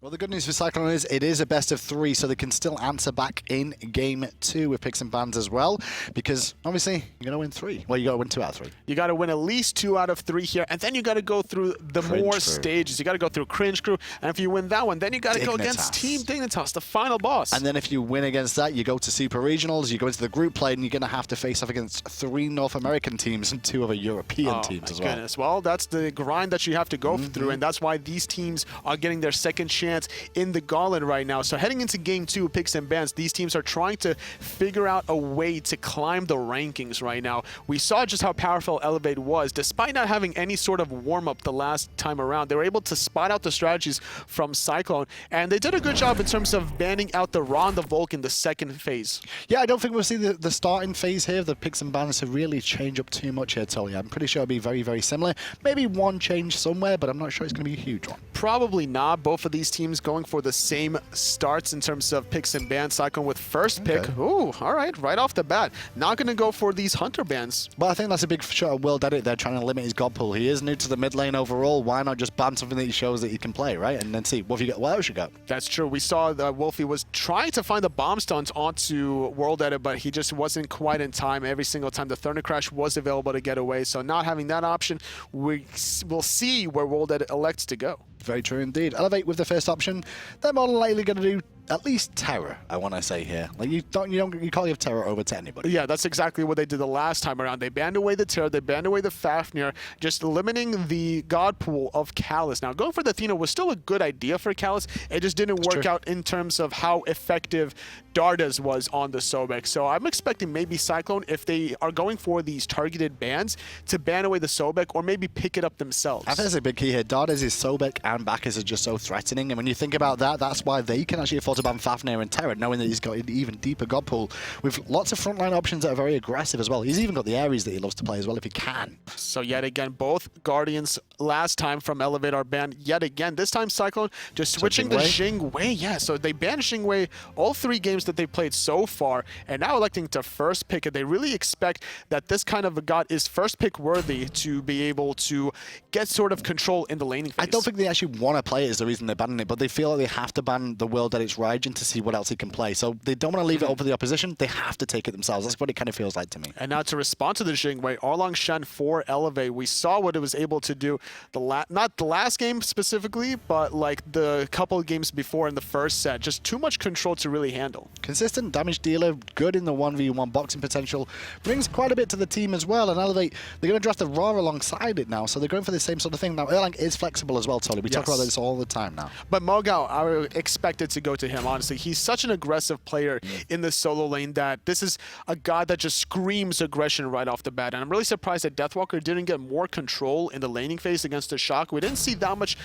Well, the good news for Cyclone is it is a best of 3, so they can still answer back in game 2 with picks and bans as well, because obviously you're going to win 3. Well, you got to win 2 out of 3. You got to win at least 2 out of 3 here, and then you got to go through the more stages. You got to go through Cringe Crew, and if you win that one, then you got to go against Team Dignitas, the final boss. And then if you win against that, you go to Super Regionals, you go into the group play, and you're going to have to face off against 3 North American teams and 2 other European teams as well. Goodness. Well, that's the grind that you have to go through, and that's why these teams are getting their second chance in the Gauntlet right now. So heading into game 2, picks and bans, these teams are trying to figure out a way to climb the rankings right now. We saw just how powerful Elevate was. Despite not having any sort of warm-up the last time around, they were able to spot out the strategies from Cyclone, and they did a good job in terms of banning out the Ra and the Vulcan the second phase. Yeah, I don't think we'll see the starting phase here, the picks and bans to really change up too much here, Tolly. I'm pretty sure it'll be very, very similar. Maybe one change somewhere, but I'm not sure it's going to be a huge one. Probably not. Both of these teams going for the same starts in terms of picks and bans. Cyclone with first pick. Ooh, all right off the bat. Not going to go for these Hunter bans. Well, I think that's a big shot of WorldEdit. They're trying to limit his god pool. He is new to the mid lane overall. Why not just ban something that he shows that he can play, right? And then see what else you got. That's true. We saw that Wlfy was trying to find the bomb stuns onto WorldEdit, but he just wasn't quite in time. Every single time the Thunder Crash was available to get away. So not having that option, we'll see where WorldEdit elects to go. Very true indeed. Elevate with the first option. They're more than likely going to do at least terror, I want to say here. Like you can't give terror over to anybody. Yeah, that's exactly what they did the last time around. They banned away the terror, they banned away the Fafnir, just limiting the god pool of Callus. Now, going for the Athena was still a good idea for Callus. It just didn't work out in terms of how effective Dardez was on the Sobek. So I'm expecting maybe Cyclone, if they are going for these targeted bans, to ban away the Sobek or maybe pick it up themselves. I think that's a big key here. Dardez's Sobek and Bacchus are just so threatening, and when you think about that, that's why they can actually afford to ban Fafnir and Terror, knowing that he's got an even deeper god pool with lots of frontline options that are very aggressive as well. He's even got the Ares that he loves to play as well if he can. So yet again, both Guardians last time from Elevate are banned yet again. This time Cyclone just switching to Jing Wei. Yeah, so they banned Jing Wei all 3 games that they played so far, and now electing to first pick it. They really expect that this kind of a god is first pick worthy to be able to get sort of control in the laning phase. I don't think they actually want to play it is the reason they're banning it, but they feel like they have to ban the WorldEdit's Raijin to see what else he can play. So they don't want to leave it up for the opposition. They have to take it themselves. That's what it kind of feels like to me. And now to respond to the Jing Wei, Erlang Shen for Elevate. We saw what it was able to do, not the last game specifically, but like the couple of games before in the first set. Just too much control to really handle. Consistent damage dealer, good in the 1v1 boxing potential, brings quite a bit to the team as well. And Elevate, they're going to draft the Ra alongside it now, so they're going for the same sort of thing. Now, Erlang is flexible as well, Tolly. We talk about this all the time now. But MoGoW, I would expect it to go to him, honestly. He's such an aggressive player in the solo lane that this is a guy that just screams aggression right off the bat. And I'm really surprised that Deathwalker didn't get more control in the laning phase against the Chaac. We didn't see that much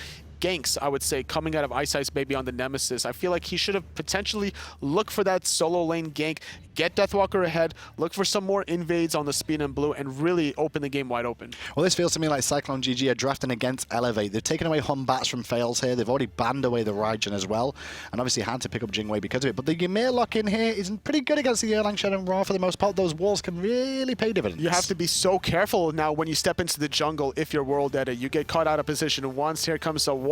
ganks, I would say, coming out of iceicebabyy on the Nemesis. I feel like he should have potentially looked for that solo lane gank, get Deathwalker ahead, look for some more invades on the speed and blue, and really open the game wide open. Well, this feels to me like CycloneGG are drafting against Elevate. They've taken away Batz from Faeles here. They've already banned away the Raijin as well, and obviously had to pick up Jing Wei because of it. But the Ymir lock-in here is pretty good against the Erlang, Shen, and Ra for the most part. Those walls can really pay dividends. You have to be so careful now when you step into the jungle if you're WorldEdit. You get caught out of position once. Here comes a wall.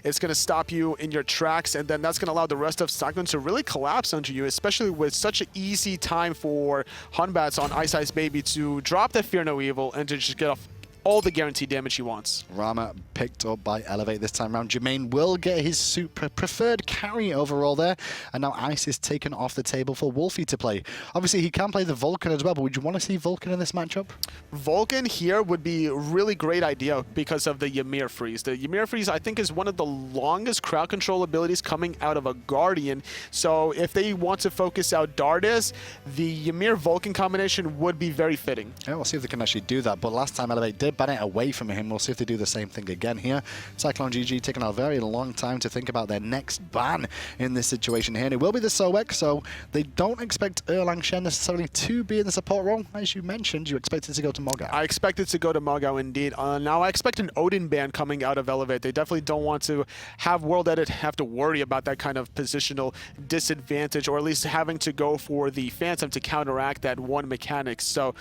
It's going to stop you in your tracks, and then that's going to allow the rest of Cyclone to really collapse onto you, especially with such an easy time for Batz on iceicebabyy to drop that Fear No Evil and to just get off all the guaranteed damage he wants. Rama picked up by Elevate this time around. Jermain will get his super preferred carry overall there. And now Ice is taken off the table for Wlfy to play. Obviously, he can play the Vulcan as well, but would you want to see Vulcan in this matchup? Vulcan here would be a really great idea because of the Ymir freeze. The Ymir freeze, I think, is one of the longest crowd control abilities coming out of a Guardian. So if they want to focus out Dardez, the Ymir Vulcan combination would be very fitting. Yeah, we'll see if they can actually do that. But last time Elevate did ban it away from him. We'll see if they do the same thing again here. CycloneGG taking a very long time to think about their next ban in this situation here. And it will be the Sobek, so they don't expect Erlang Shen necessarily to be in the support role. As you mentioned, you expect it to go to MoGoW. I expect it to go to MoGoW indeed. Now I expect an Odin ban coming out of Elevate. They definitely don't want to have WorldEdit have to worry about that kind of positional disadvantage, or at least having to go for the Phantom to counteract that one mechanic. So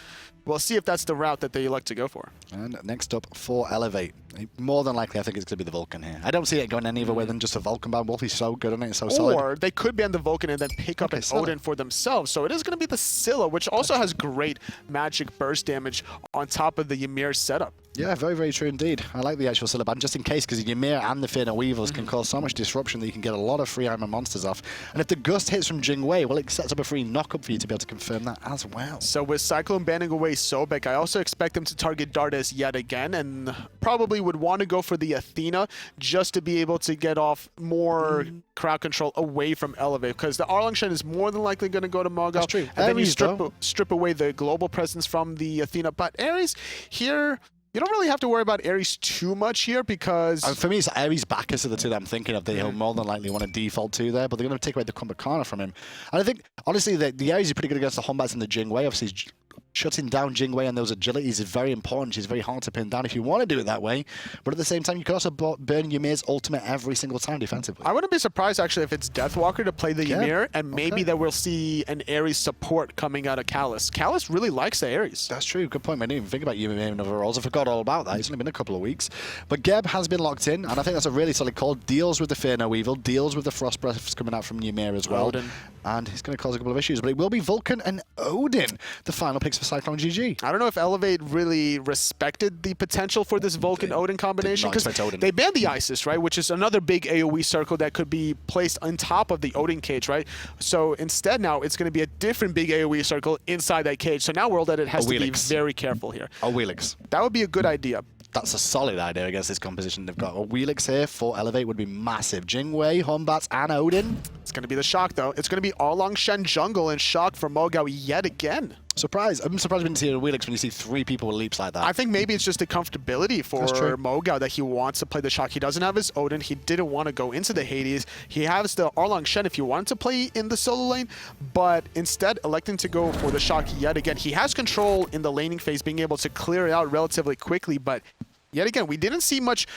we'll see if that's the route that they elect to go for. And next up for Elevate. More than likely, I think it's going to be the Vulcan here. I don't see it going any other way than just a Vulcan ban. Wlfy's so good on it, so solid. Or they could ban the Vulcan and then pick up an Odin for themselves. So it is going to be the Scylla, which also has great magic burst damage on top of the Ymir setup. Yeah, very, very true indeed. I like the actual Scylla ban, just in case, because Ymir and the Fear Weavers can cause so much disruption that you can get a lot of free Iron monsters off. And if the Gust hits from Jing, well, it sets up a free knock-up for you to be able to confirm that as well. So with Cyclone banning away Sobek, I also expect them to target Dardez yet again, and probably would want to go for the Athena just to be able to get off more crowd control away from Wlfy, because the Erlang Shen is more than likely going to go to MoGoW. That's true. And then you strip away the global presence from the Athena. But Ares here, you don't really have to worry about Ares too much here because... for me, it's Ares Bacchus are the two that I'm thinking of that he'll more than likely want to default to there, but they're going to take away the Kumbhakana from him. And I think, honestly, the Ares is pretty good against the Hombats and the Jing Wei. Obviously, shutting down Jing Wei and those agilities is very important. She's very hard to pin down if you want to do it that way. But at the same time, you can also burn Ymir's ultimate every single time defensively. I wouldn't be surprised, actually, if it's Deathwalker to play the Ymir, and maybe that we'll see an Ares support coming out of Callus. Callus really likes the Ares. That's true. Good point. I didn't even think about Ymir in other roles. I forgot all about that. It's only been a couple of weeks. But Geb has been locked in, and I think that's a really solid call. Deals with the Fear No Evil, deals with the Frost Breaths coming out from Ymir as well. Odin. And it's going to cause a couple of issues. But it will be Vulcan and Odin, the final picks for CycloneGG. I don't know if Elevate really respected the potential for this Vulcan-Odin combination, because they banned the Isis, right, which is another big AoE circle that could be placed on top of the Odin cage, right? So instead now it's going to be a different big AoE circle inside that cage. So now WorldEdit has to be very careful here. Wlfy. That would be a good idea. That's a solid idea against this composition they've got. A Wlfy here for Elevate would be massive. Jing Wei, Hombats, and Odin. It's going to be the Chaac, though. It's going to be Erlang, Shen, Jungle, and Chaac for MoGoW yet again. Surprise. I'm surprised we didn't see a Wlfy when you see 3 people with leaps like that. I think maybe it's just a comfortability for MoGoW that he wants to play the Chaac. He doesn't have his Odin. He didn't want to go into the Hades. He has the Erlang Shen if he wanted to play in the solo lane, but instead electing to go for the Chaac yet again. He has control in the laning phase, being able to clear it out relatively quickly, but yet again, we didn't see much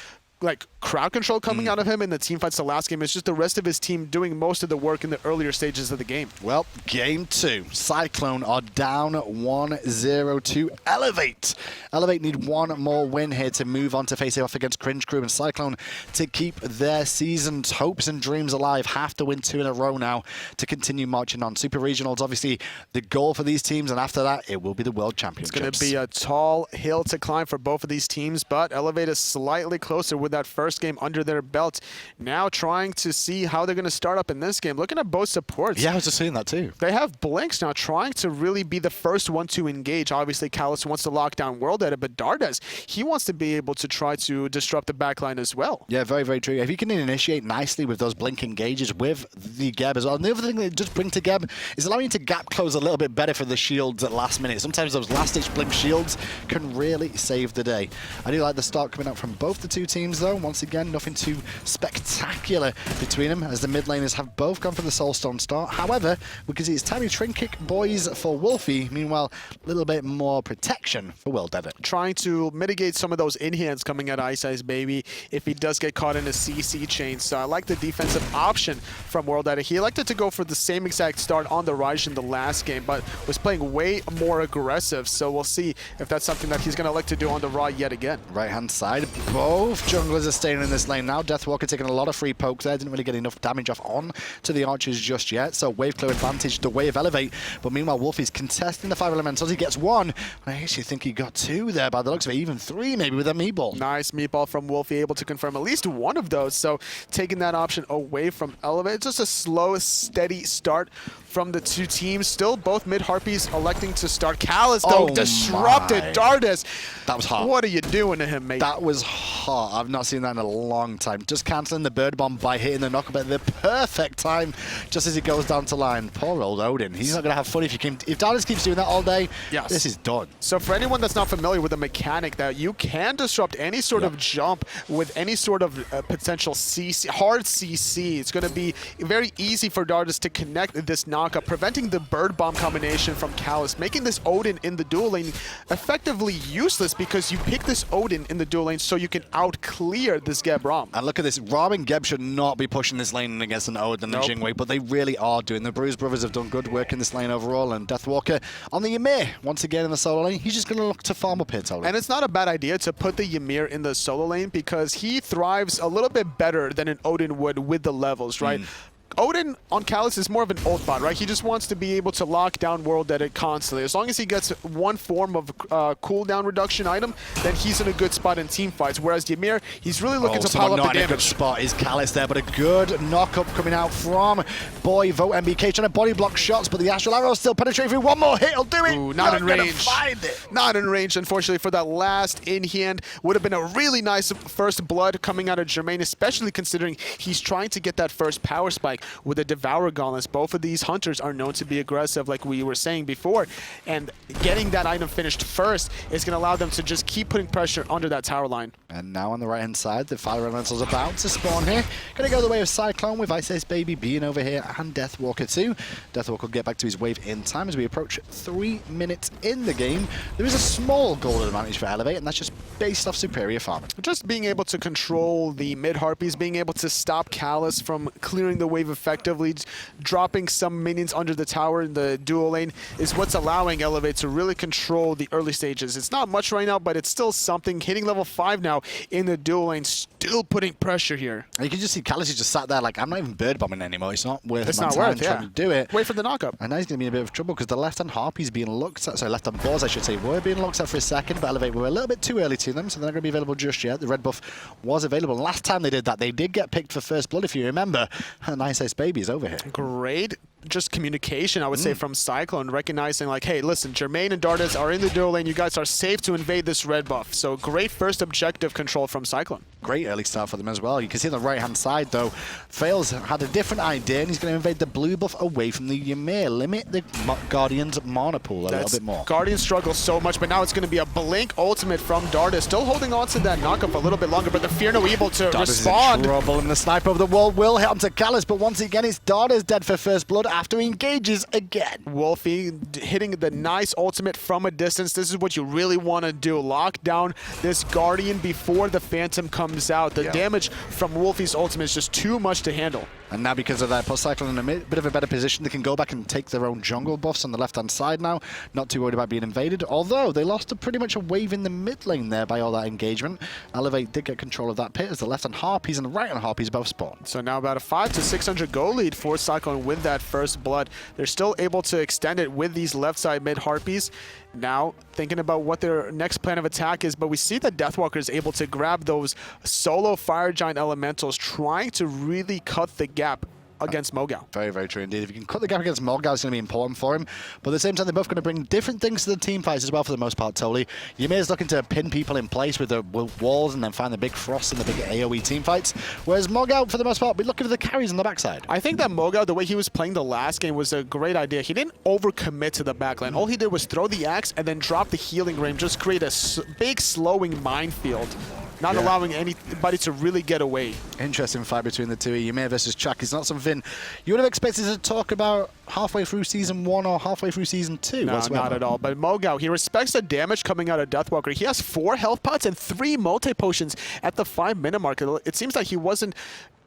like crowd control coming out of him in the team fights the last game. It's just the rest of his team doing most of the work in the earlier stages of the game. Well, game 2. Cyclone are down 1-0 to Elevate. Elevate need one more win here to move on to face it off against Cringe Crew, and Cyclone, to keep their season's hopes and dreams alive, have to win 2 in a row now to continue marching on. Super Regionals, obviously the goal for these teams, and after that, it will be the World Championships. It's going to be a tall hill to climb for both of these teams, but Elevate is slightly closer with that first game under their belt. Now trying to see how they're going to start up in this game. Looking at both supports. Yeah, I was just seeing that too. They have Blinks now, trying to really be the first one to engage. Obviously, Callus wants to lock down WorldEdit, but Dardez, he wants to be able to try to disrupt the backline as well. Yeah, very, very true. If you can initiate nicely with those Blink engages with the Geb as well. And the other thing they just bring to Geb is allowing you to gap close a little bit better for the shields at last minute. Sometimes those last-ditch Blink shields can really save the day. I do like the start coming out from both the two teams, though. Once again, nothing too spectacular between them, as the mid laners have both gone for the Soulstone start. However, we can see it's Tiny Trinket boys for Wlfy. Meanwhile, a little bit more protection for WorldEdit. Trying to mitigate some of those in-hands coming out of iceicebabyy if he does get caught in a CC chain. So I like the defensive option from WorldEdit. He elected to go for the same exact start on the Raj in the last game, but was playing way more aggressive. So we'll see if that's something that he's going to elect to do on the Raw yet again. Right-hand side, both junglers are staying in this lane now. Deathwalker taking a lot of free pokes there. Didn't really get enough damage off on to the archers just yet. So wave clear advantage the way of Elevate. But meanwhile, Wlfy's contesting the 5 elementals. He gets 1. I actually think he got 2 there by the looks of it. Even 3 maybe with a meatball. Nice meatball from Wlfy, able to confirm at least 1 of those. So taking that option away from Elevate. Just a slow, steady start from the two teams. Still both mid-harpies electing to start. Callus, though, disrupted Dardez. That was hot. What are you doing to him, mate? That was hot. I've not seen that in a long time. Just cancelling the bird bomb by hitting the knock-up at the perfect time, just as he goes down to line. Poor old Odin. He's not going to have fun if Dardez keeps doing that all day. Yes. This is done. So for anyone that's not familiar with the mechanic, that you can disrupt any sort of jump with any sort of potential CC, hard CC. It's going to be very easy for Dardez to connect this knockup, preventing the bird bomb combination from Callus, making this Odin in the dual lane effectively useless, because you pick this Odin in the dual lane so you can out-clear clear this Geb Rom. And look at this, Rama and Geb should not be pushing this lane against an Odin and Jing, but they really are doing. The Bruise brothers have done good work in this lane overall, and Deathwalker on the Ymir, once again in the solo lane, he's just going to look to farm up here, Tolly. And it's not a bad idea to put the Ymir in the solo lane because he thrives a little bit better than an Odin would with the levels, right? Odin on Callus is more of an ult bot, right? He just wants to be able to lock down WorldEdit constantly. As long as he gets one form of cooldown reduction item, then he's in a good spot in team fights. Whereas Ymir, he's really looking to pile up the damage. Not in a good spot is Callus there, but a good knock-up coming out from boy VoteNBK, trying to body block shots, but the Astral Arrow still penetrating through. One more hit, he'll do it. Ooh, not in range. Not in range, unfortunately, for that last in-hand. Would have been a really nice first blood coming out of Jermain, especially considering he's trying to get that first power spike with the Devour Gauntlets. Both of these hunters are known to be aggressive, like we were saying before, and getting that item finished first is going to allow them to just keep putting pressure under that tower line. And now on the right-hand side, the Fire Elemental's about to spawn here. Going to go the way of Cyclone with iceicebabyy being over here and Deathwalker too. Deathwalker will get back to his wave in time as we approach 3 minutes in the game. There is a small golden advantage for Elevate, and that's just based off superior farming. Just being able to control the mid-harpies, being able to stop Callus from clearing the wave effectively, dropping some minions under the tower in the dual lane is what's allowing Elevate to really control the early stages. It's not much right now, but it's still something. Hitting level 5 now in the dual lane, still putting pressure here. And you can just see Callus is just sat there like, I'm not even bird bombing anymore. It's not worth my time trying to do it. Wait for the knockup. And now he's going to be in a bit of trouble because the left-hand harpies being looked at, so left-hand boars, I should say, were being looked at for a second, but Elevate were a little bit too early to them, so they're not going to be available just yet. The red buff was available. And last time they did that, they did get picked for first blood, if you remember. And iceicebabyy is over here. Great just communication, I would say, from Cyclone, recognizing like, hey, listen, Jermain and Dardez are in the dual lane. You guys are safe to invade this red buff. So great first objective control from Cyclone. Great early start for them as well. You can see on the right-hand side, though, Faeles had a different idea, and he's going to invade the blue buff away from the Ymir. Limit the Guardian's mana pool a little bit more. Guardian struggles so much, but now it's going to be a blink ultimate from Dardez. Still holding on to that knockup a little bit longer, but the Fear No Evil to respond. Is in trouble, and the Sniper of the World will hit onto Callus, but once again, it's Dardez dead for first blood after he engages again. Wlfy hitting the nice ultimate from a distance. This is what you really want to do. Lock down this Guardian before the Phantom comes out. The damage from Wlfy's ultimate is just too much to handle. And now because of that, puts Cyclone in a bit of a better position. They can go back and take their own jungle buffs on the left-hand side now. Not too worried about being invaded, although they lost pretty much a wave in the mid lane there by all that engagement. Elevate did get control of that pit as the left-hand Harpies and the right-hand Harpies both spawned. So now about a 500 to 600 goal lead for Cyclone with that first blood. They're still able to extend it with these left-side mid-Harpies. Now thinking about what their next plan of attack is, but we see that Deathwalker is able to grab those solo Fire Giant Elementals, trying to really cut the gap against MoGoW. Very, very true indeed. If you can cut the gap against MoGoW, it's going to be important for him. But at the same time, they're both going to bring different things to the team fights as well for the most part, Tolly. Ymir's looking to pin people in place with the walls and then find the big frost and the big AoE team fights. Whereas MoGoW, for the most part, will be looking for the carries on the backside. I think that MoGoW, the way he was playing the last game, was a great idea. He didn't overcommit to the backline. All he did was throw the axe and then drop the healing ring, just create a big slowing minefield. Not allowing anybody to really get away. Interesting fight between the two. Ymir versus Chaac is not something you would have expected to talk about halfway through Season 1 or halfway through Season 2. No, not at all. But MoGoW, he respects the damage coming out of Deathwalker. He has 4 health pots and 3 multi-potions at the 5-minute mark. It seems like he wasn't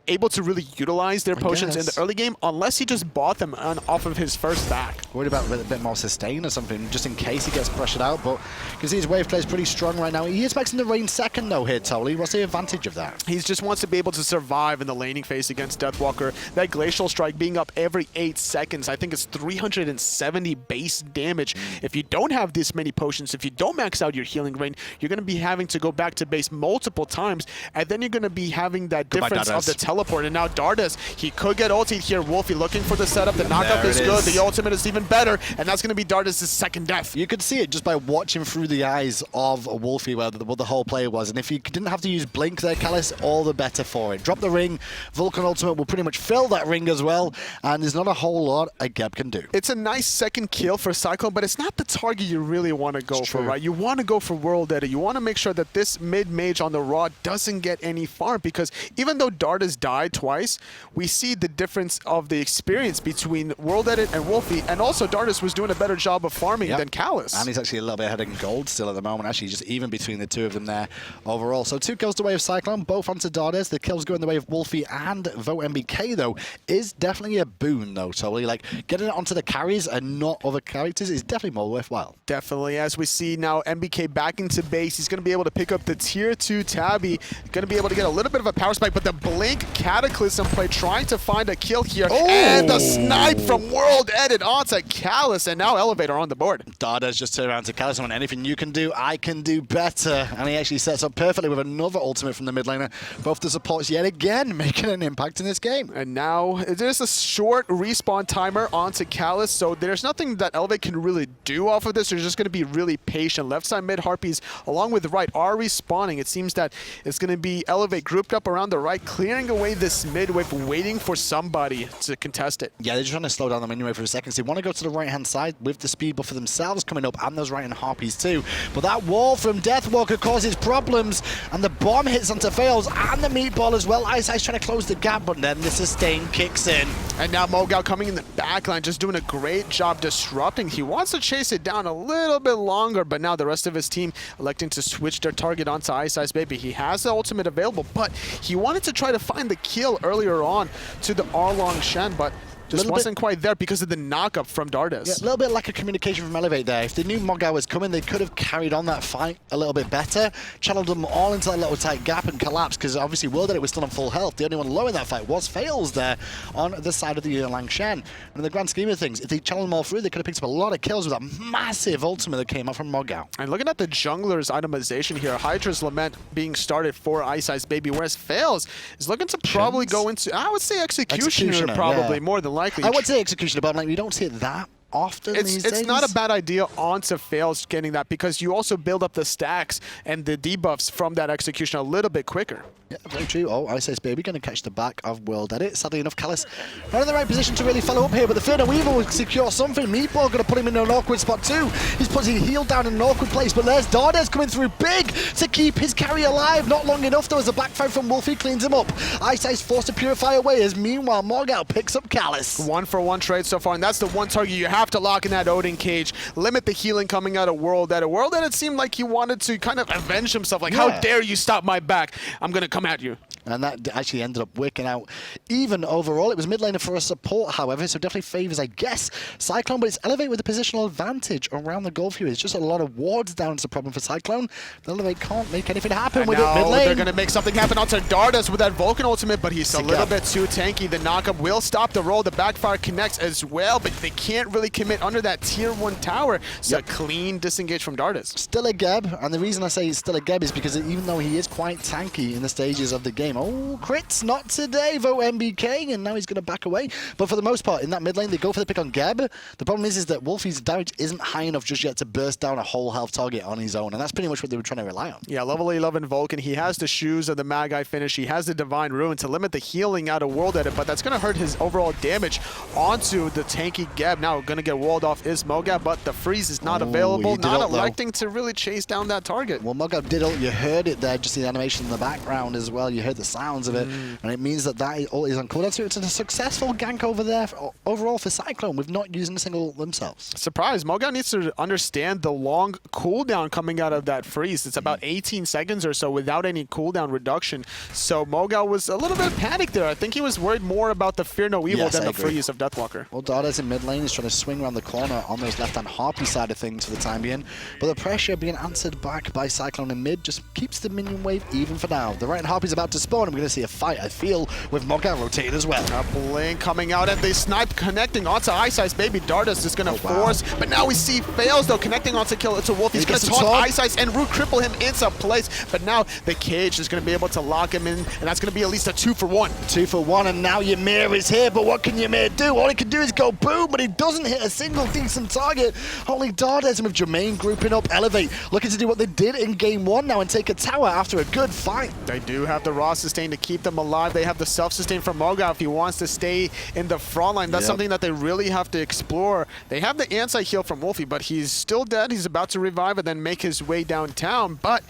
able to really utilize their potions in the early game unless he just bought them off of his first back. Worried about a bit more sustain or something, just in case he gets pressured out, but you can see his wave play is pretty strong right now. He is expecting the rain second though here, Tolly. What's the advantage of that? He just wants to be able to survive in the laning phase against Deathwalker. That Glacial Strike being up every 8 seconds, I think it's 370 base damage. If you don't have this many potions, if you don't max out your healing rain, you're going to be having to go back to base multiple times, and then you're going to be having that difference of the teleport. And now Dardez, he could get ultied here. Wlfy looking for the setup. The knockup is good. The ultimate is even better, and that's going to be Dardez's second death. You could see it just by watching through the eyes of Wlfy what the whole play was, and if you didn't have to use Blink there, Callus, all the better for it. Drop the ring. Vulcan ultimate will pretty much fill that ring as well, and there's not a whole lot a Geb can do. It's a nice second kill for Cyclone, but it's not the target you really want to go for, right? You want to go for WorldEdit. You want to make sure that this mid-mage on the Raw doesn't get any farm, because even though Dardez died twice, we see the difference of the experience between WorldEdit and Wlfy, and also Dardez was doing a better job of farming than Callus. And he's actually a little bit ahead in gold still at the moment, actually just even between the two of them there overall. So 2 kills the way of Cyclone, both onto Dardez. The kills go in the way of Wlfy and VoteNBK, though, is definitely a boon, though, totally. Like, getting it onto the carries and not other characters is definitely more worthwhile. Definitely. As we see now, MBK back into base. He's going to be able to pick up the tier 2 Tabby. Going to be able to get a little bit of a power spike, but the Blink Cataclysm play trying to find a kill here. Oh. And the snipe from WorldEdit onto Callus, and now Elevator on the board. Dardez just turned around to Callus and went, anything you can do, I can do better. And he actually sets up perfectly with another ultimate from the mid laner. Both the supports yet again making an impact in this game. And now there's a short respawn timer onto Callus, so there's nothing that Elevate can really do off of this. They're just going to be really patient. Left side mid Harpies along with the right are respawning. It seems that it's going to be Elevate grouped up around the right, clearing away this mid wave, waiting for somebody to contest it. Yeah, they're just trying to slow down the menu wave for a second. So they want to go to the right-hand side with the speed buff for themselves coming up and those right-hand Harpies too. But that wall from Deathwalker causes problems, and the bomb hits onto Faeles and the meatball as well. iceice trying to close the gap, but then the sustain kicks in. And now MoGoW coming in the backline, just doing a great job disrupting. He wants to chase it down a little bit longer, but now the rest of his team electing to switch their target onto iceicebabyy. He has the ultimate available, but he wanted to try to find the kill earlier on to the Erlang Shen, but just wasn't quite there because of the knock-up from Dardez. Yeah, a little bit lack of communication from Elevate there. If they knew MoGoW was coming, they could have carried on that fight a little bit better, channeled them all into that little tight gap and collapsed, because obviously WorldEdit was still on full health. The only one low in that fight was Faeles there on the side of the Erlang Shen. And in the grand scheme of things, if they channeled them all through, they could have picked up a lot of kills with that massive ultimate that came out from MoGoW. And looking at the jungler's itemization here, Hydra's Lament being started for iceicebabyy, whereas Faeles is looking to probably go into, I would say, Executioner probably, more than likely. I would say Executioner, but I'm like, you don't see it that often these days. It's not a bad idea onto Faeles getting that, because you also build up the stacks and the debuffs from that execution a little bit quicker. Yeah, very true. Oh, iceicebabyy going to catch the back of WorldEdit. Sadly enough, Callus not in the right position to really follow up here, but the Fear No Evil will secure something. Meatball going to put him in an awkward spot too. He's putting heal down in an awkward place, but there's Dardez coming through big to keep his carry alive. Not long enough, though, as a backfire from Wlfy cleans him up. iceice forced to purify away, as meanwhile MoGoW picks up Callus. 1-for-1 trade so far, and that's the one target you have to lock in that Odin cage. Limit the healing coming out of WorldEdit. WorldEdit seemed like he wanted to kind of avenge himself, like, how dare you stop my back? I'm going to come at you. And that actually ended up working out even overall. It was mid laner for a support, however, so definitely favors, I guess, Cyclone, but it's Elevate with a positional advantage around the goal view. It's just a lot of wards down is a problem for Cyclone. The Elevate can't make anything happen and with it mid lane. They're going to make something happen onto Dardez with that Vulcan ultimate, but he's a little bit too tanky. The knockup will stop the roll. The backfire connects as well, but they can't really commit under that tier 1 tower. So clean disengage from Dardez. Still a Geb, and the reason I say he's still a Geb is because even though he is quite tanky in the stages of the game, oh, crits, not today, VoteNBK, and now he's going to back away. But for the most part, in that mid lane, they go for the pick on Geb. The problem is that Wlfy's damage isn't high enough just yet to burst down a whole health target on his own, and that's pretty much what they were trying to rely on. Yeah, level 11 Vulcan, he has the shoes of the Magi finish, he has the Divine Ruin to limit the healing out of WorldEdit, but that's going to hurt his overall damage onto the tanky Geb. Now going to get walled off is MoGoW, but the freeze is not available, not electing to really chase down that target. Well, MoGoW did ult, you heard it there, just the animation in the background as well, you heard the sounds of it, and it means that ult is on cooldown, so it's a successful gank over there overall for Cyclone with not using a single ult themselves. Surprise, MoGoW needs to understand the long cooldown coming out of that freeze. It's about 18 seconds or so without any cooldown reduction, so MoGoW was a little bit panicked there. I think he was worried more about the Fear No Evil than the freeze of Deathwalker. Well, Dardez in mid lane is trying to swing around the corner on those left-hand Harpy side of things for the time being, but the pressure being answered back by Cyclone in mid just keeps the minion wave even for now. The right-hand Harpy's about to spawn, and we're going to see a fight, I feel, with MoGoW rotated as well. A Blink coming out, and they snipe connecting onto iceicebabyy. Dardez is going to force, but now we see Faeles, though, connecting onto Wlfy. He's going to taunt iceice and root cripple him into place, but now the cage is going to be able to lock him in, and that's going to be at least a 2-for-1. 2-for-1, and now Ymir is here, but what can Ymir do? All he can do is go boom, but he doesn't hit a single decent target. Only Dardez, and with Jermain grouping up, Elevate, looking to do what they did in game 1 now and take a tower after a good fight. They do have the raw sustain to keep them alive. They have the self-sustain from MoGoW if he wants to stay in the front line. That's something that they really have to explore. They have the anti-heal from Wlfy, but he's still dead. He's about to revive and then make his way downtown, but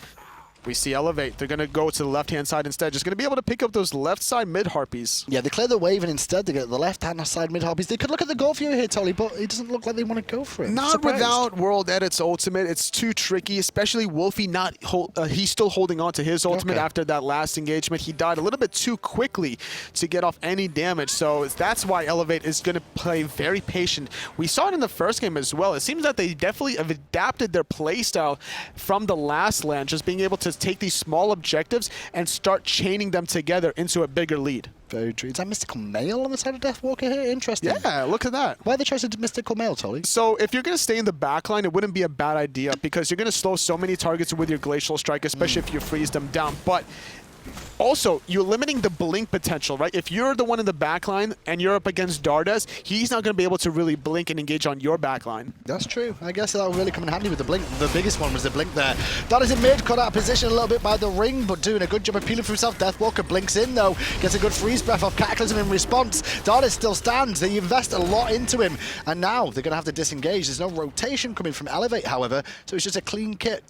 we see Elevate. They're going to go to the left-hand side instead. Just going to be able to pick up those left side mid-harpies. Yeah, they clear the wave, and instead they get the left-hand side mid-harpies. They could look at the Wlfy here, Tolly, but it doesn't look like they want to go for it. Not Surprised. without WorldEdit's ultimate. It's too tricky, especially Wlfy he's still holding on to his ultimate after that last engagement. He died a little bit too quickly to get off any damage, so that's why Elevate is going to play very patient. We saw it in the first game as well. It seems that they definitely have adapted their playstyle from the last land, just being able to take these small objectives and start chaining them together into a bigger lead. Very true. Is that Mystical Mail on the side of Deathwalker here? Interesting. Yeah, look at that. Why are they choice of Mystical Mail, Tolly? So if you're going to stay in the backline, it wouldn't be a bad idea because you're going to slow so many targets with your Glacial Strike, especially if you freeze them down. But also, you're limiting the blink potential, right? If you're the one in the backline and you're up against Dardez, he's not going to be able to really blink and engage on your backline. That's true. I guess that'll really come in handy with the blink. The biggest one was the blink there. Dardez in mid, cut out of position a little bit by the ring, but doing a good job of peeling for himself. Deathwalker blinks in, though. Gets a good freeze breath off Cataclysm in response. Dardez still stands. They invest a lot into him, and now they're going to have to disengage. There's no rotation coming from Elevate, however, so it's just a clean kill,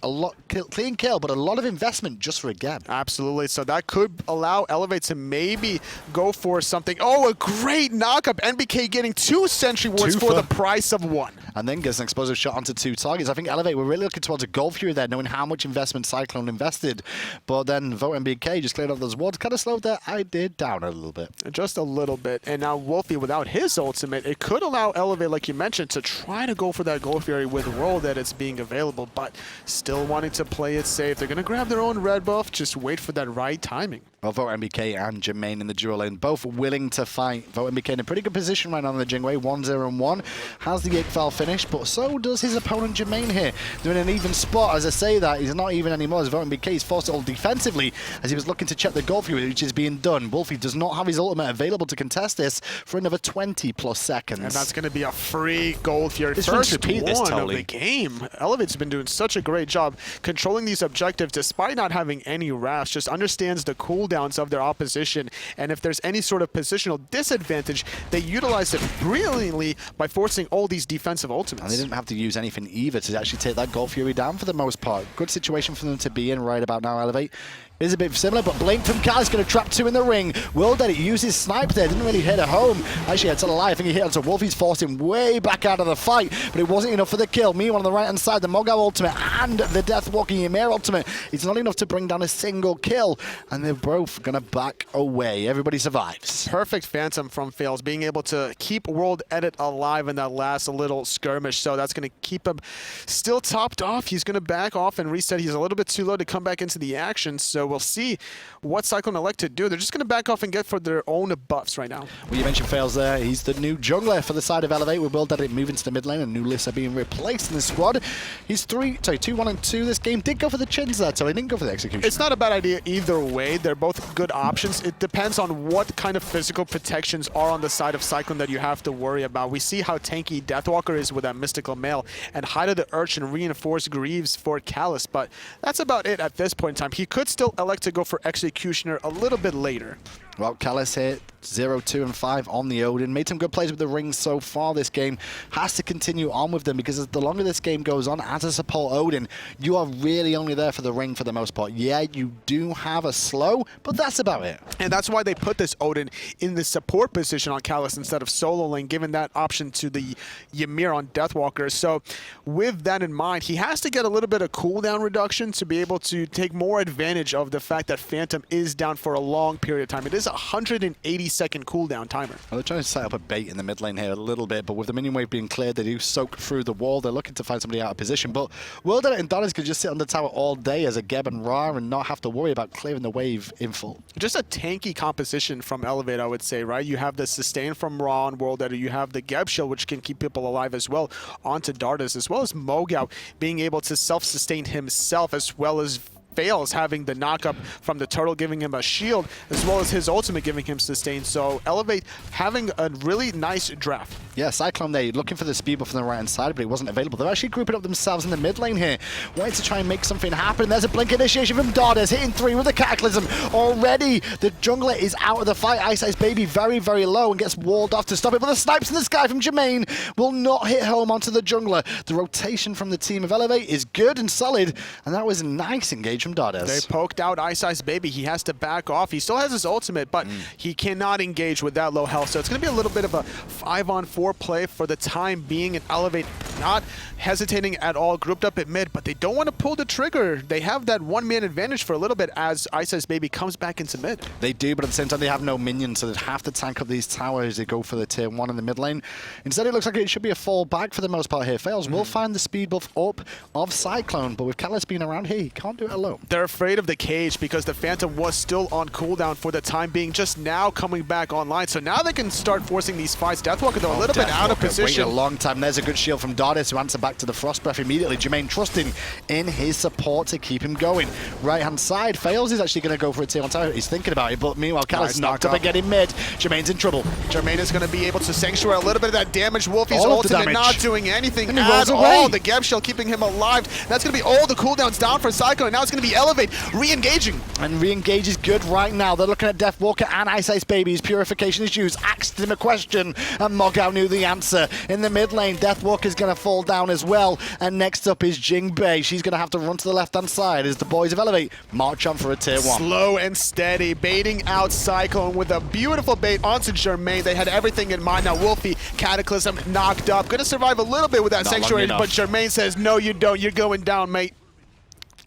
clean kill, but a lot of investment just for a gap. Absolutely. So that could allow Elevate to maybe go for something. Oh, a great knockup. NBK getting 2 Sentry Wards for the price of 1. And then gets an explosive shot onto 2 targets. I think Elevate were really looking towards a Wlfy there, knowing how much investment Cyclone invested. But then VoteNBK just cleared off those wards. Kind of slowed their idea down a little bit. Just a little bit. And now Wlfy, without his ultimate, it could allow Elevate, like you mentioned, to try to go for that Wlfy with WorldEdit's being available, but still wanting to play it safe. They're going to grab their own red buff. Just wait for that right timing. Well, VoteNBK and Jermain in the dual lane, both willing to fight. VoteNBK in a pretty good position right now on the Jing way, 1-0-1. Has the Ickfall finish, but so does his opponent Jermain here. They're in an even spot. As I say that, he's not even anymore, as VoteNBK is forced to hold defensively as he was looking to check the Wlfy, which is being done. Wlfy does not have his ultimate available to contest this for another 20+ seconds. And that's going to be a free Wlfy. This First repeat this, one of Tolly. the game. Elevate's been doing such a great job controlling these objectives despite not having any rafts. Just understands the cooldowns of their opposition, and if there's any sort of positional disadvantage, they utilize it brilliantly by forcing all these defensive ultimates. And they didn't have to use anything either to actually take that Wlfy down for the most part. Good situation for them to be in right about now, Elevate. Is a bit similar, but Blink from Cal is going to trap 2 in the ring. WorldEdit uses Snipe there, didn't really hit it home. Actually, it's a lie. I think he hit onto Wlfy's forced him way back out of the fight, but it wasn't enough for the kill. Meanwhile, on the right-hand side, the MoGoW ultimate and the Deathwalker Ymir ultimate, it's not enough to bring down a single kill, and they're both going to back away. Everybody survives. Perfect Phantom from Faeles, being able to keep WorldEdit alive in that last little skirmish, so that's going to keep him still topped off. He's going to back off and reset. He's a little bit too low to come back into the action, so we'll see what Cyclone elect to do. They're just going to back off and get for their own buffs right now. Well, you mentioned Faeles there. He's the new jungler for the side of Elevate, with WorldEdit moving to the mid lane and new lists are being replaced in the squad. He's 2-1-2 this game. Did go for the chins there, so he didn't go for the execution. It's not a bad idea either way. They're both good options. It depends on what kind of physical protections are on the side of Cyclone that you have to worry about. We see how tanky Deathwalker is with that Mystical Mail, and Hide of the Urchin reinforce Greaves for Callus, but that's about it at this point in time. He could still elect to go for Executioner a little bit later. Well, Callus hit 0, 2, and 5 on the Odin. Made some good plays with the rings so far this game. Has to continue on with them because the longer this game goes on, as a support Odin, you are really only there for the ring for the most part. Yeah, you do have a slow, but that's about it. And that's why they put this Odin in the support position on Callus instead of solo lane, giving that option to the Ymir on Deathwalker. So with that in mind, he has to get a little bit of cooldown reduction to be able to take more advantage of the fact that Phantom is down for a long period of time. It is a 180-second cooldown timer. Well, they're trying to set up a bait in the mid lane here a little bit, but with the minion wave being cleared, they do soak through the wall. They're looking to find somebody out of position, but WorldEdit and Dardez could just sit on the tower all day as a Geb and Ra and not have to worry about clearing the wave in full. Just a tanky composition from Elevate, I would say, right? You have the sustain from Ra on WorldEdit, you have the Geb shield, which can keep people alive as well, onto Dardez, as well as MoGoW being able to self-sustain himself, as well as Faeles having the knockup from the turtle giving him a shield, as well as his ultimate giving him sustain. So Elevate having a really nice draft. Yeah, Cyclone there, looking for the speed buff on the right-hand side, but it wasn't available. They're actually grouping up themselves in the mid lane here, wanting to try and make something happen. There's a blink initiation from Dardez, hitting 3 with the Cataclysm. Already, the jungler is out of the fight. iceicebabyy very, very low and gets walled off to stop it, but the snipes in the sky from Jermain will not hit home onto the jungler. The rotation from the team of Elevate is good and solid, and that was a nice engage from Dardez. They poked out iceicebabyy. He has to back off. He still has his ultimate, but he cannot engage with that low health, so it's going to be a little bit of a 5-on-4 play for the time being, and Elevate not hesitating at all, grouped up at mid, but they don't want to pull the trigger. They have that one-man advantage for a little bit as iceicebabyy comes back into mid. They do, but at the same time, they have no minions, so they'd have to tank up these towers. They go for the tier 1 in the mid lane. Instead, it looks like it should be a fall back for the most part here. Faeles will find the speed buff up of Cyclone, but with Callus being around here, he can't do it alone. They're afraid of the cage because the Phantom was still on cooldown for the time being, just now coming back online. So now they can start forcing these fights. Deathwalker, though, a little bit out of position. Waited a long time. There's a good shield from Dardez to answer back to the Frost Breath immediately. Jermain trusting in his support to keep him going. Right-hand side, Faeles is actually going to go for a tier 1 tower. He's thinking about it, but meanwhile, Callus knocked up and getting mid. Jermain's in trouble. Jermain is going to be able to sanctuary a little bit of that damage. Wlfy's ultimate not doing anything at all. The Geb Shell keeping him alive. That's going to be all the cooldowns down for Cyclone. Now it's going to be Elevate re-engaging. And re-engage is good right now. They're looking at Deathwalker and iceicebabyy. His purification is used. Asked him a question, and MoGoW knew the answer. In the mid lane, Deathwalker's going to fall down as well. And next up is Jing. She's going to have to run to the left-hand side as the boys of Elevate march on for a tier 1. Slow and steady, baiting out Cyclone with a beautiful bait onto Jermain. They had everything in mind. Now Wlfy, Cataclysm, knocked up. Going to survive a little bit with that sanctuary, but Jermain says, no, you don't. You're going down, mate.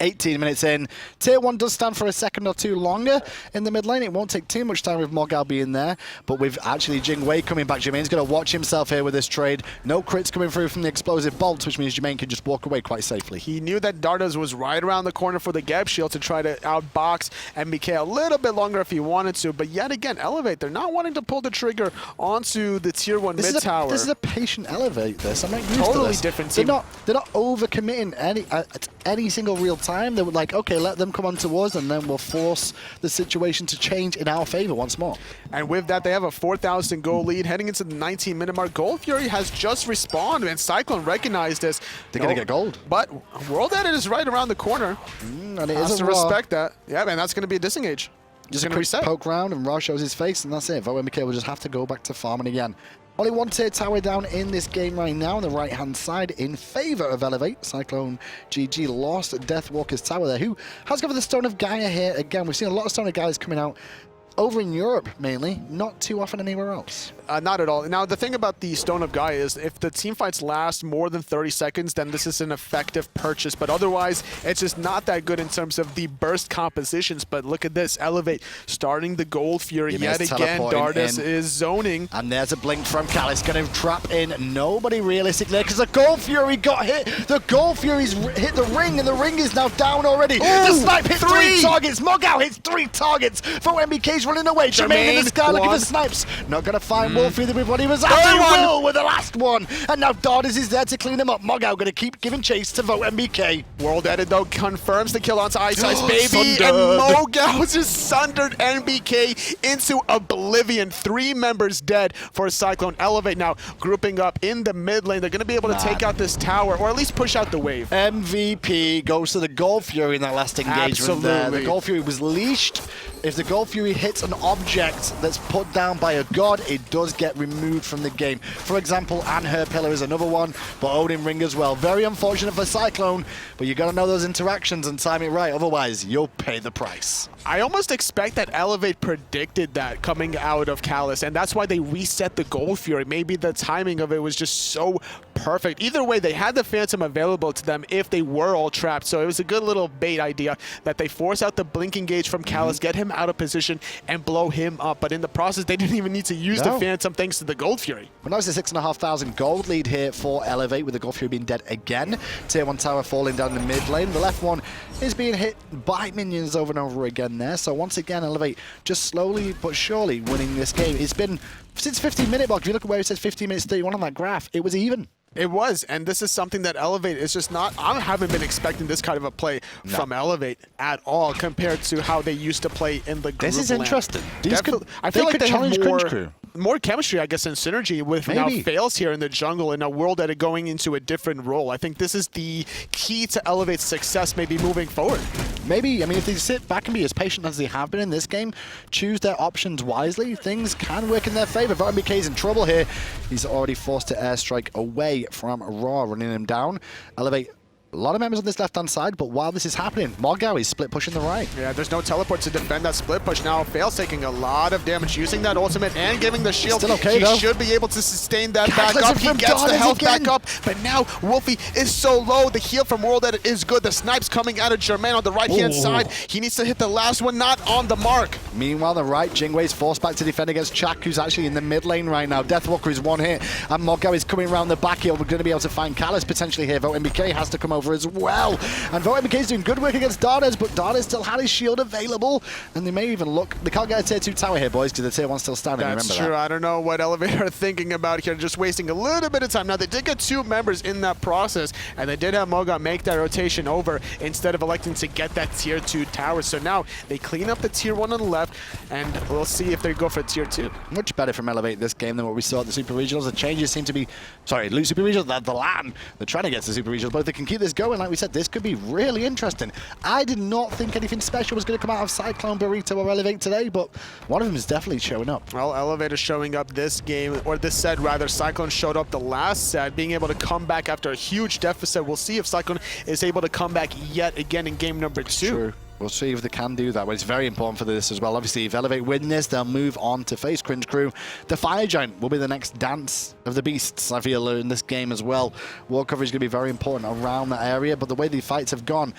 18 minutes in. Tier 1 does stand for a second or two longer in the mid lane. It won't take too much time with MoGoW being there, but with actually Jing coming back, Jermain's going to watch himself here with this trade. No crits coming through from the explosive bolts, which means Jermain can just walk away quite safely. He knew that Dardez was right around the corner for the Geb Shield to try to outbox MBK a little bit longer if he wanted to, but yet again, Elevate, they're not wanting to pull the trigger onto the tier 1 mid tower. This is a patient Elevate, this. I'm not used totally to this. Different team. They're not overcommitting at any single real time. They were like, okay, let them come on to us, and then we'll force the situation to change in our favor once more. And with that, they have a 4,000 goal lead heading into the 19-minute mark. Wlfy has just respawned, and Cyclone recognized this. They're going to get gold. But WorldEdit is right around the corner. And it has is to respect that. Yeah, man, that's going to be a disengage. Just a quick poke round, and Ra shows his face, and that's it. VoteNBK will just have to go back to farming again. Only one tier tower down in this game right now on the right-hand side in favor of Elevate. CycloneGG lost Deathwalker's tower there, who has got the Stone of Gaia here again. We've seen a lot of Stone of Gaias coming out over in Europe, mainly, not too often anywhere else. Not at all. Now, the thing about the Stone of Gaia is if the team fights last more than 30 seconds, then this is an effective purchase. But otherwise, it's just not that good in terms of the burst compositions. But look at this. Elevate starting the Gold Fury yet again. Dardez is zoning. And there's a blink from Callus. Going to trap in nobody realistically there because the Gold Fury got hit. The Gold Fury's hit the ring, and the ring is now down already. Ooh, the snipe hit 3 targets. MoGoW hits 3 targets. VoteNBK's running away. Jermain in the sky looking for snipes. Not going to find Wlfy with what he was after. He will with the last one. And now Dardez is there to clean him up. MoGoW going to keep giving chase to VoteNBK. WorldEdit, though, confirms the kill onto iceicebabyy. And MoGoW just sundered NBK into oblivion. 3 members dead for Cyclone. Elevate now grouping up in the mid lane. They're going to be able to take out this tower, or at least push out the wave. MVP goes to the Gold Fury in that last engagement there. The Gold Fury was leashed. If the Gold Fury hits an object that's put down by a god, it does get removed from the game. For example, Her Pillar is another one, but Odin Ring as well. Very unfortunate for Cyclone, but you got to know those interactions and time it right, otherwise you'll pay the price. I almost expect that Elevate predicted that coming out of Callus, and that's why they reset the Gold Fury. Maybe the timing of it was just so perfect. Either way, they had the Phantom available to them if they were all trapped, so it was a good little bait idea that they force out the Blink Engage from Callus, get him out of position, and blow him up. But in the process, they didn't even need to use the Phantom thanks to the Gold Fury. Well, now it's a 6,500 gold lead here for Elevate, with the Gold Fury being dead again. Tier 1 tower falling down the mid lane. The left one is being hit by minions over and over again there. So once again, Elevate just slowly but surely winning this game. It's been since 15-minute mark. If you look at where it says 15 minutes 31 on that graph, it was even. It was, and this is something that Elevate is just not. I haven't been expecting this kind of a play from Elevate at all compared to how they used to play in the group. This is interesting. I feel like they challenge have more. Cringe Crew. more chemistry, I guess, and synergy with now Faeles here in the jungle and a WorldEdit going into a different role. I think this is the key to Elevate's success maybe moving forward. Maybe. I mean, if they sit back and be as patient as they have been in this game, choose their options wisely, things can work in their favor. VoteNBK's in trouble here. He's already forced to airstrike away from Raw, running him down. Elevate. A lot of members on this left-hand side, but while this is happening, MoGoW is split pushing the right. Yeah, there's no teleport to defend that split push. Now, Faeles taking a lot of damage, using that ultimate and giving the shield. Still okay, he should be able to sustain that back up. He gets the health back up, but now Wlfy is so low. The heal from WorldEdit is good. The snipe's coming out of Jermain on the right-hand side. He needs to hit the last one, not on the mark. Meanwhile, the right, Jingwei's forced back to defend against Chaac, who's actually in the mid lane right now. Deathwalker is one hit, and MoGoW is coming around the back here. We're going to be able to find Callus potentially here. VoteNBK has to come over as well. And VoteNBK is doing good work against Dardez, but Dardez still had his shield available. And they may even look... They can't get a tier 2 tower here, boys, because the tier 1's still standing. That's true. I don't know what Elevate are thinking about here, just wasting a little bit of time. Now, they did get 2 members in that process, and they did have MoGoW make that rotation over instead of electing to get that tier 2 tower. So now they clean up the tier 1 on the left, and we'll see if they go for tier 2. Much better from Elevate this game than what we saw at the Super Regionals. The changes seem to be... Sorry, Super Regionals, the LAN. They're trying to get to the Super Regionals, but if they can keep this going, like we said, this could be really interesting. I did not think anything special was going to come out of Cyclone, Burrito, or Elevate today, but one of them is definitely showing up. Well, Elevate is showing up this game, or this set rather. Cyclone showed up the last set, being able to come back after a huge deficit. We'll see if Cyclone is able to come back yet again in game number 2. True. We'll see if they can do that, but it's very important for this as well. Obviously, if Elevate win this, they'll move on to face Cringe Crew. The Fire Giant will be the next dance of the beasts, I feel, in this game as well. War coverage is going to be very important around that area, but the way the fights have gone,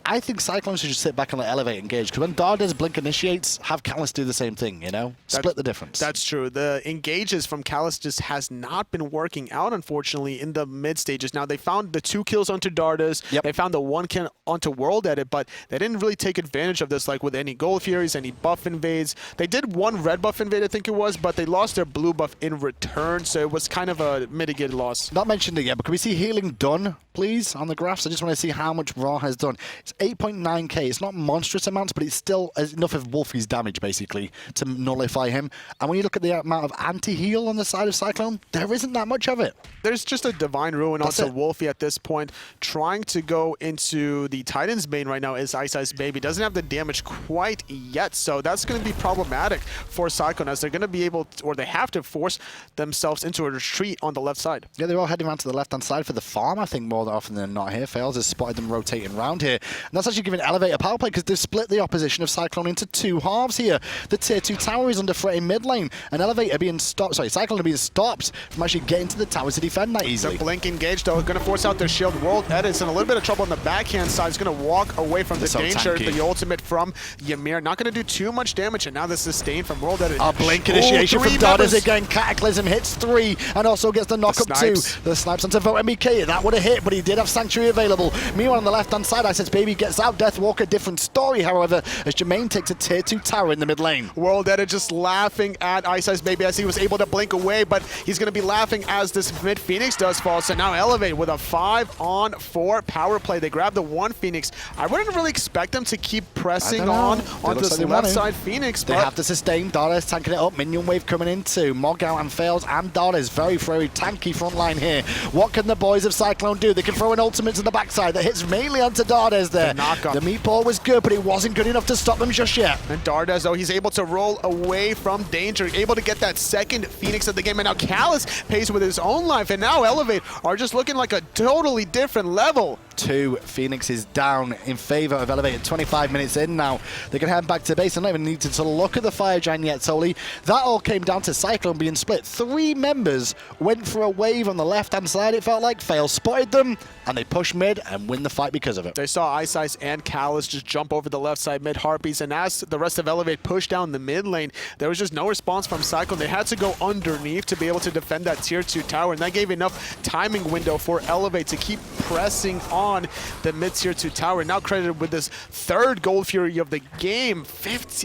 I think Cyclone should just sit back and let Elevate engage, because when Dardez Blink initiates, have Callus do the same thing, you know? Split the difference. That's true. The engages from Callus just has not been working out, unfortunately, in the mid stages. Now, they found the 2 kills onto Dardez. They found the 1 kill onto WorldEdit, but they didn't really take advantage of this, like with any Gold Furies, any buff invades. They did 1 red buff invade, I think it was, but they lost their blue buff in return, so it was kind of a mitigated loss. Not mentioned it yet, but can we see healing done, please, on the graphs? I just want to see how much Raw has done. It's 8.9k. It's not monstrous amounts, but it's still enough of Wlfy's damage, basically, to nullify him. And when you look at the amount of anti-heal on the side of Cyclone, there isn't that much of it. There's just a Divine Ruin onto Wlfy at this point. Trying to go into the Titan's main right now is iceicebabyy. Doesn't have the damage quite yet, so that's going to be problematic for Cyclone, as they're going to be able to, or they have to force themselves into a retreat on the left side. Yeah, they're all heading around to the left-hand side for the farm, I think, more often than not here. Faeles has spotted them rotating around here. And that's actually giving Elevate a power play, because they've split the opposition of Cyclone into 2 halves here. The tier 2 tower is under threat in mid lane, and Elevate are being stopped, sorry, Cyclone are being stopped from actually getting to the tower to defend that easily. The blink engage, though, going to force out their shield. WorldEdit's in a little bit of trouble on the backhand side. He's going to walk away from the danger. The ultimate from Ymir, not going to do too much damage, and now the sustain from WorldEdit. A blink initiation from Dardez again. Cataclysm hits 3, and also gets the knock up 2. The snipes onto VoteNBK. That would have hit, but he did have Sanctuary available. Meanwhile, on the left-hand side, iceicebabyy gets out. Deathwalker, different story, however, as Jermain takes a tier 2 tower in the mid lane. WorldEdit just laughing at iceicebabyy as he was able to blink away, but he's going to be laughing as this mid Phoenix does fall. So now Elevate with a 5-on-4 power play. They grab the 1 Phoenix. I wouldn't really expect them to keep pressing on this left side Phoenix. They have to sustain. Dardez tanking it up. Minion wave coming into MoGoW and Faeles and Dardez. Very, very tanky front line here. What can the boys of Cyclone do? They can throw an ultimate to the backside that hits mainly onto Dardez there. The meatball was good, but it wasn't good enough to stop them just yet. And Dardez, though, he's able to roll away from danger, able to get that 2nd Phoenix of the game, and now Callus pays with his own life, and now Elevate are just looking like a totally different level. 2 Phoenixes down in favor of Elevate. 25 minutes in now. They can head back to base and not even need to look at the Fire Giant yet, solely. That all came down to Cyclone being split. 3 members went for a wave on the left-hand side, it felt like. Faeles spotted them, and they pushed mid and win the fight because of it. They saw Iceice and Callus just jump over the left side mid Harpies, and as the rest of Elevate pushed down the mid lane, there was just no response from Cyclone. They had to go underneath to be able to defend that tier 2 tower, and that gave enough timing window for Elevate to keep pressing on on the mid-tier 2 tower. Now credited with this third Gold Fury of the game.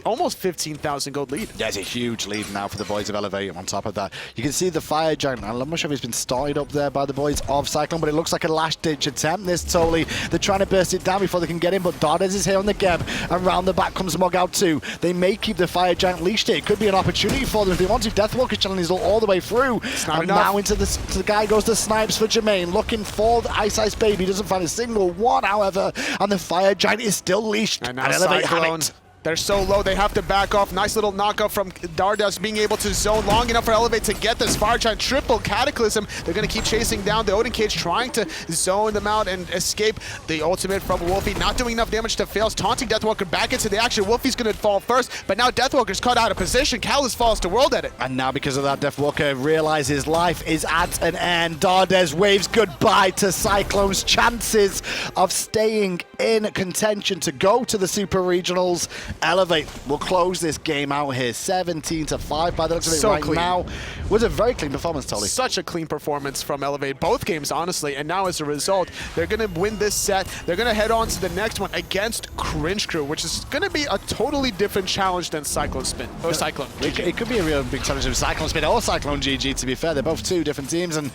Almost 15,000 gold lead. There's a huge lead now for the boys of Elevate. On top of that, you can see the Fire Giant. I'm not sure if he's been started up there by the boys of Cyclone, but it looks like a last-ditch attempt. This totally. They're trying to burst it down before they can get in, but Dardez is here on the Geb, and round the back comes MoGoW too. They may keep the Fire Giant leashed here. It could be an opportunity for them if they want to. Deathwalker challenges all the way through. And now into the guy goes the snipes for Jermain, looking for the iceicebabyy. Doesn't find a single one, however, and the Fire Giant is still leashed. And now Elevate Cyclone. They're so low, they have to back off. Nice little knockup from Dardez, being able to zone long enough for Elevate to get this Fire Giant triple Cataclysm. They're going to keep chasing down the Odin Cage, trying to zone them out and escape the ultimate from Wlfy. Not doing enough damage to Faeles, taunting Deathwalker back into the action. Wlfy's going to fall first, but now Deathwalker's cut out of position. Callus falls to WorldEdit. And now because of that, Deathwalker realizes life is at an end. Dardez waves goodbye to Cyclone's chances of staying in contention to go to the Super Regionals. Elevate will close this game out here, 17-5 by the looks of it so right clean. now. Was a very clean performance, Tolly. Such a clean performance from Elevate, both games, honestly. And now as a result, they're going to win this set. They're going to head on to the next one against Cringe Crew, which is going to be a totally different challenge than Cyclone Spin, or Cyclone. It could be a real big challenge with Cyclone Spin or CycloneGG, to be fair. They're both two different teams, and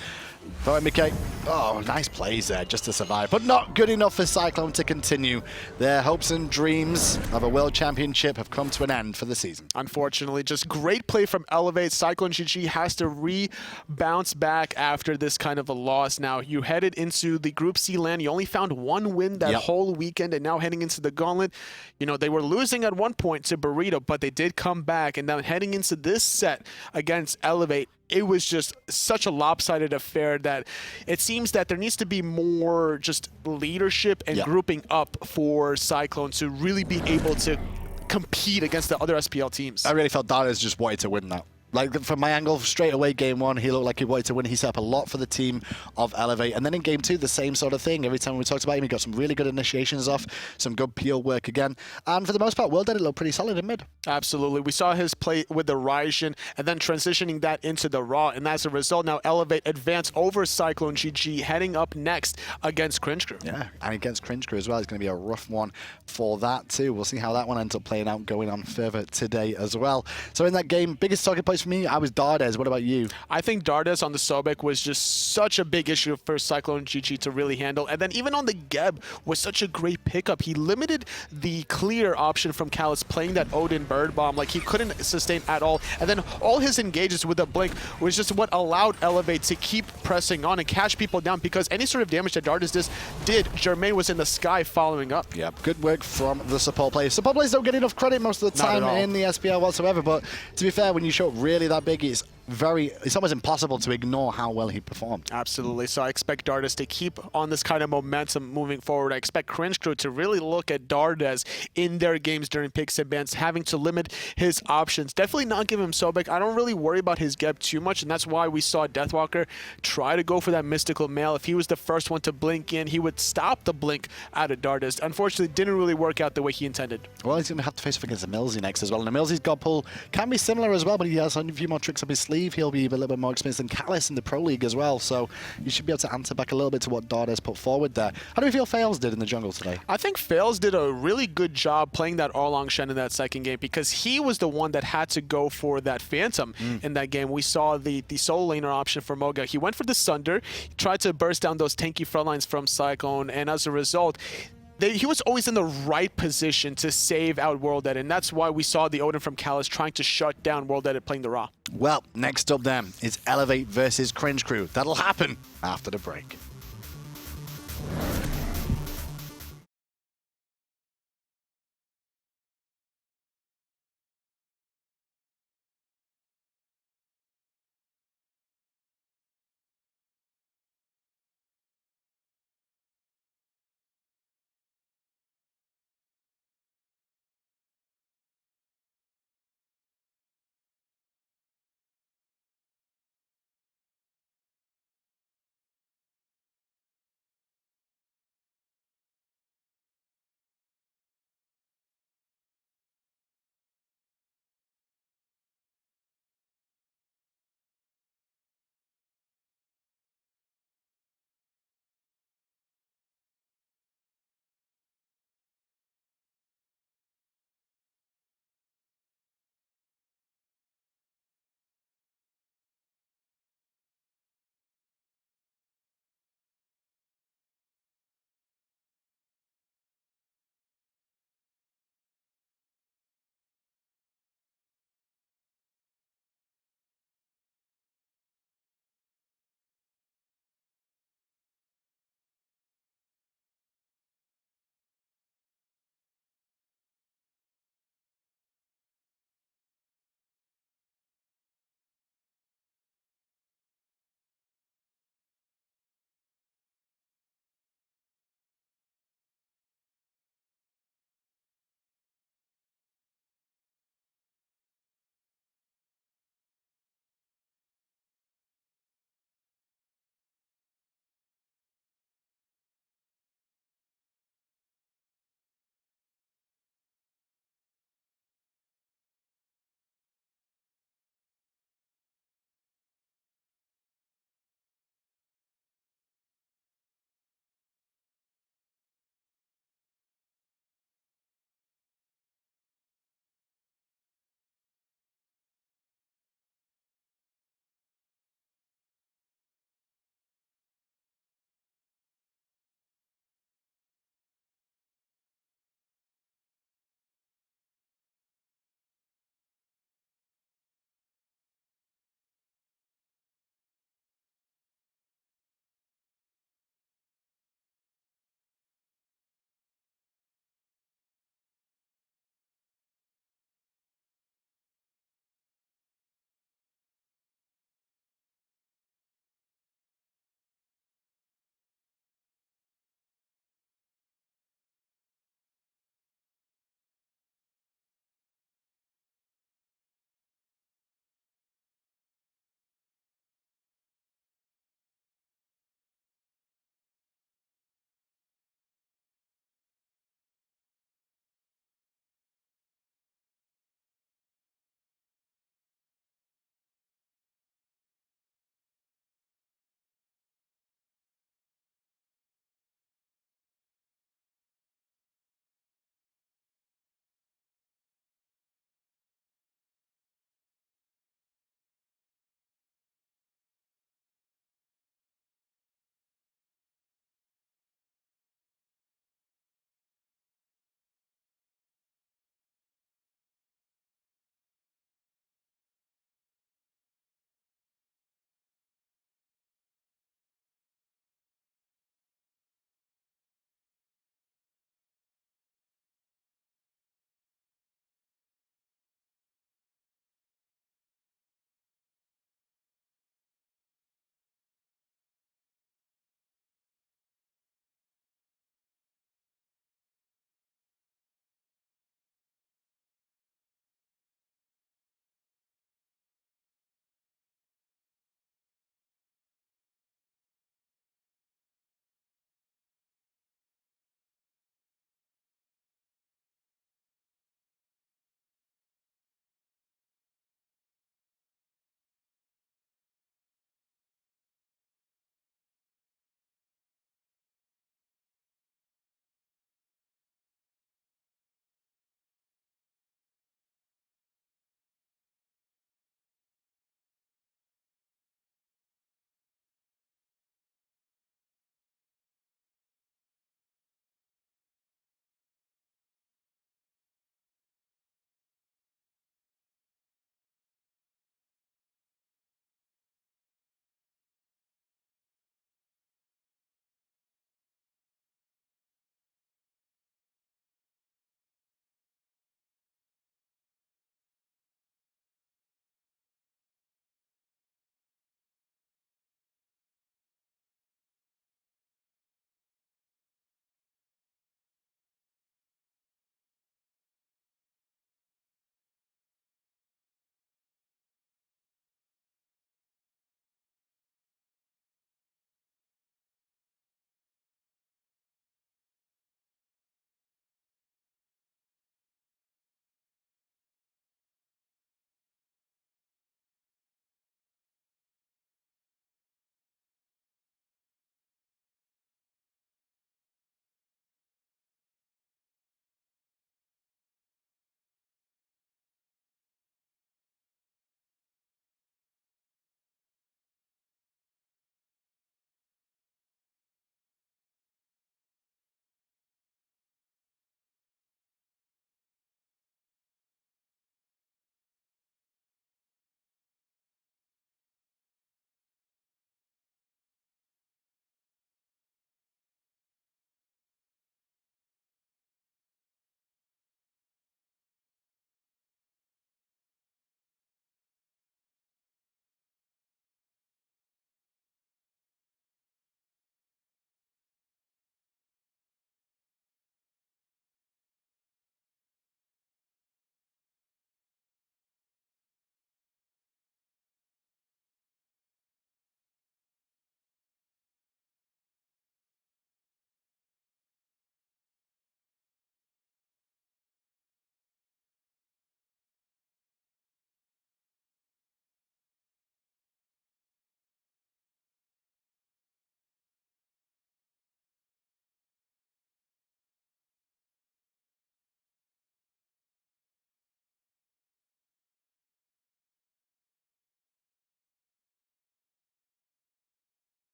VoteNBK, oh, nice plays there just to survive, but not good enough for Cyclone to continue. Their hopes and dreams of a world championship have come to an end for the season. Unfortunately, just great play from Elevate. CycloneGG has to rebounce back after this kind of a loss. Now, you headed into the Group C land. You only found one win that whole weekend, and now heading into the Gauntlet, you know, they were losing at one point to Burrito, but they did come back, and now heading into this set against Elevate, it was just such a lopsided affair that it seems that there needs to be more just leadership and grouping up for Cyclone to really be able to compete against the other SPL teams. I really felt Dardez just wanted to win that. Like, from my angle, straight away, game one, he looked like he wanted to win. He set up a lot for the team of Elevate. And then in game two, the same sort of thing. Every time we talked about him, he got some really good initiations off, some good peel work again. And for the most part, WorldEdit looked pretty solid in mid. Absolutely. We saw his play with the Ryzen and then transitioning that into the Raw. And as a result, now Elevate advance over CycloneGG, heading up next against Cringe Crew. Yeah, and against Cringe Crew as well. It's going to be a rough one for that too. We'll see how that one ends up playing out going on further today as well. So in that game, biggest target points for me, I was Dardez. What about you? I think Dardez on the Sobek was just such a big issue for CycloneGG to really handle. And then even on the Geb was such a great pickup. He limited the clear option from Callus playing that Odin Bird Bomb. Like, he couldn't sustain at all. And then all his engages with the Blink was just what allowed Elevate to keep pressing on and catch people down, because any sort of damage that Dardez did, Jermain was in the sky following up. Yeah, good work from the support players. Support players don't get enough credit most of the time in the SPL whatsoever, but to be fair, when you show up really that big, it's almost impossible to ignore how well he performed. Absolutely. So I expect Dardez to keep on this kind of momentum moving forward. I expect Cringe Crew to really look at Dardez in their games during picks and bans, having to limit his options. Definitely not give him Sobek. I don't really worry about his Geb too much, and that's why we saw Deathwalker try to go for that mystical mail. If he was the first one to blink in, he would stop the blink out of Dardez. Unfortunately, it didn't really work out the way he intended. Well, he's going to have to face off against the Millsy next as well. And the Millsy's God pull can be similar as well, but he has a few more tricks up his sleeve. He'll be a little bit more experienced than Callus in the Pro League as well, so you should be able to answer back a little bit to what Dardez put forward there. How do we feel Faeles did in the jungle today? I think Faeles did a really good job playing that Erlang Shen in that second game, because he was the one that had to go for that Phantom in that game. We saw the solo laner option for MoGoW. He went for the Sunder, he tried to burst down those tanky front lines from Cyclone, and as a result, he was always in the right position to save out WorldEdit, and that's why we saw the Odin from Callus trying to shut down WorldEdit playing the Raw. Well, next up then is Elevate versus Cringe Crew. That'll happen after the break.